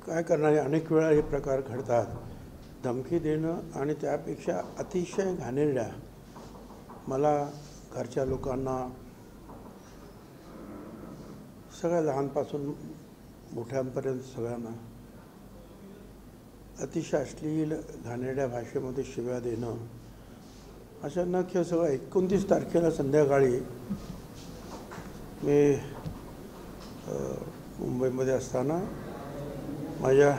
काय करणारे अनेक वेळा हे प्रकार घडतात. धमकी देणं आणि त्यापेक्षा अतिशय घाणेरड्या, मला घरच्या लोकांना सगळ्या लहानपासून मोठ्यांपर्यंत सगळ्यांना अतिशय अश्लील घाणेरड्या भाषेमध्ये शिव्या देणं, अचानक हे सगळं 29 तारखेला संध्याकाळी मी मुंबईमध्ये असताना माझ्या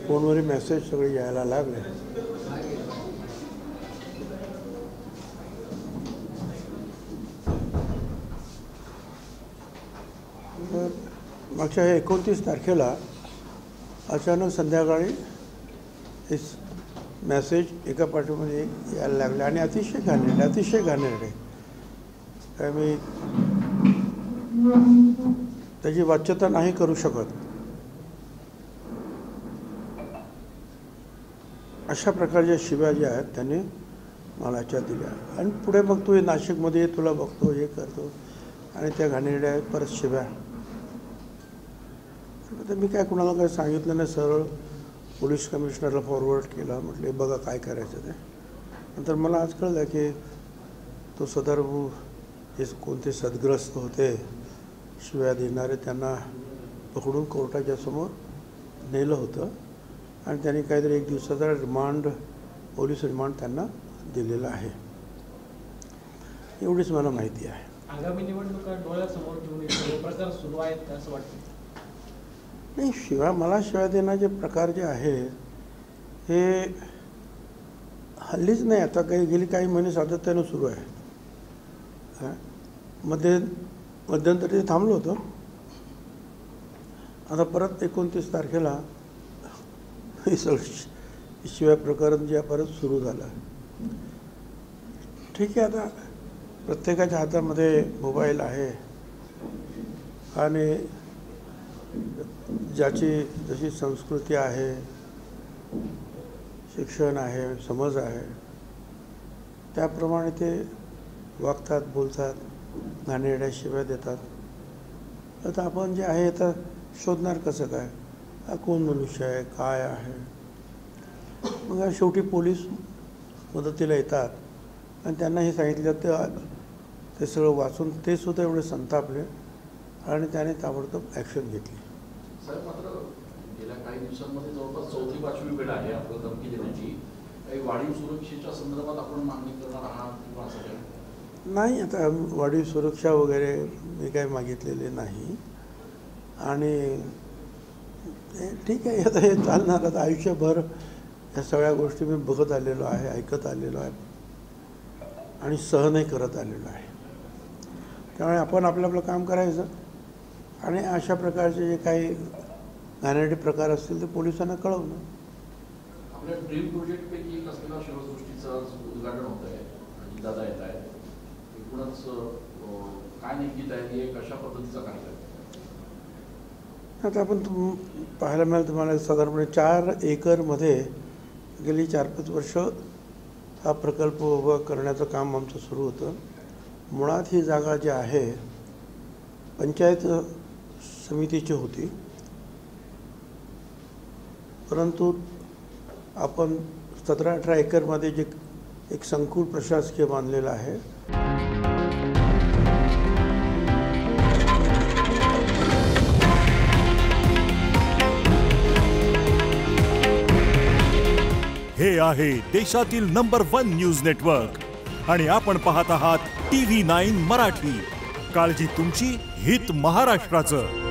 फोनवरील मेसेज सगळे यायला लागले. तर मागच्या 29 तारखेला अचानक संध्याकाळी हे मेसेज एका पाठीमध्ये यायला लागले आणि अतिशय घाणेरडे. काय मी त्याची वाच्यता नाही करू शकत. अशा प्रकारच्या शिव्या ज्या आहेत त्यांनी मला याच्यात दिल्या आणि पुढे मग तू नाशिकमध्ये तुला बघतो हे करतो आणि त्या घाणेरड्या परत शिव्या. तर मी काय कुणाला काही सांगितलं नाही, सरळ पोलीस कमिशनरला फॉरवर्ड केला. म्हटलं बघा काय करायचं ते. नंतर मला आज कळलं की तो सदर्भ हे कोणते सद्ग्रस्त होते शिव्या देणारे, त्यांना पकडून कोर्टाच्या समोर नेलं होतं आणि त्यांनी काहीतरी 1 दिवसाचा रिमांड, पोलीस रिमांड त्यांना दिलेला आहे. एवढीच मला माहिती आहे. आगामी निवडणुका डोळ्यासमोर घेऊन प्रकार सुरू आहेत असं वाटतं? नाही, मला शिव्या देण्याचे प्रकार जे आहे हे हल्लीच नाही, आता गेली काही महिने सातत्यानं सुरू आहे. मध्यंतरी थांबलो होतो, आता परत 29 तारखेला हे सगळं शिवाय प्रकरण जे परत सुरू झालं. ठीक आहे, आता प्रत्येकाच्या हातामध्ये मोबाईल आहे आणि ज्याची जशी संस्कृती आहे, शिक्षण आहे, समज आहे, त्याप्रमाणे ते वागतात, बोलतात, घाणेरड्या शिव्या देतात. आता आपण जे आहे तर शोधणार कसं काय, हा कोण मनुष्य आहे, काय आहे. मग शेवटी पोलीस मदतीला येतात आणि त्यांना हे सांगितलं, ते सगळं वाचून ते सुद्धा एवढे संतापले आणि त्याने ताबडतोब ॲक्शन घेतली. साहेब, मात्र गेल्या काही दिवसांमध्ये जवळपास 4थी-5वी वेळ आहे आपलं धमकी देण्याची. काही वाढीव सुरक्षेच्या संदर्भात आपण मागणी करणार आहात किंवा असं काही? नाही, आता वाढीव सुरक्षा वगैरे मी काही मागितलेले नाही आणि ठीक आहे, आता हे चालणार. आता आयुष्यभर ह्या सगळ्या गोष्टी मी बघत आलेलो आहे, ऐकत आलेलो आहे आणि सहनही करत आलेलो आहे. त्यामुळे आपण आपलं काम करायचं आणि अशा प्रकारचे जे काही घाणेरडे प्रकार असतील ते पोलिसांना कळवणं. आपल्या ड्रीम प्रोजेक्टपैकी एक असलेला शिवसृष्टीचं उद्घाटन होत आहे, अजितदादा येत आहेत. एकूणच काय नेमकी तयारी आहे, कशा पद्धतीचा कार्यक्रम? आता आपण पाहायला मिळेल तुम्हाला साधारणपणे 4 एकरमध्ये गेली 4-5 वर्ष हा प्रकल्प उभा करण्याचं काम आमचं सुरू होतं. मुळात ही जागा जी आहे पंचायत समितीची होती, परंतु आपण 17-18 एकरमध्ये जे एक संकुल प्रशासकीय बांधलेलं आहे. हे आहे देशातील नंबर 1 न्यूज नेटवर्क आणि आपण पाहत आहात TV9 मराठी. काळजी तुमची, हित महाराष्ट्राचं.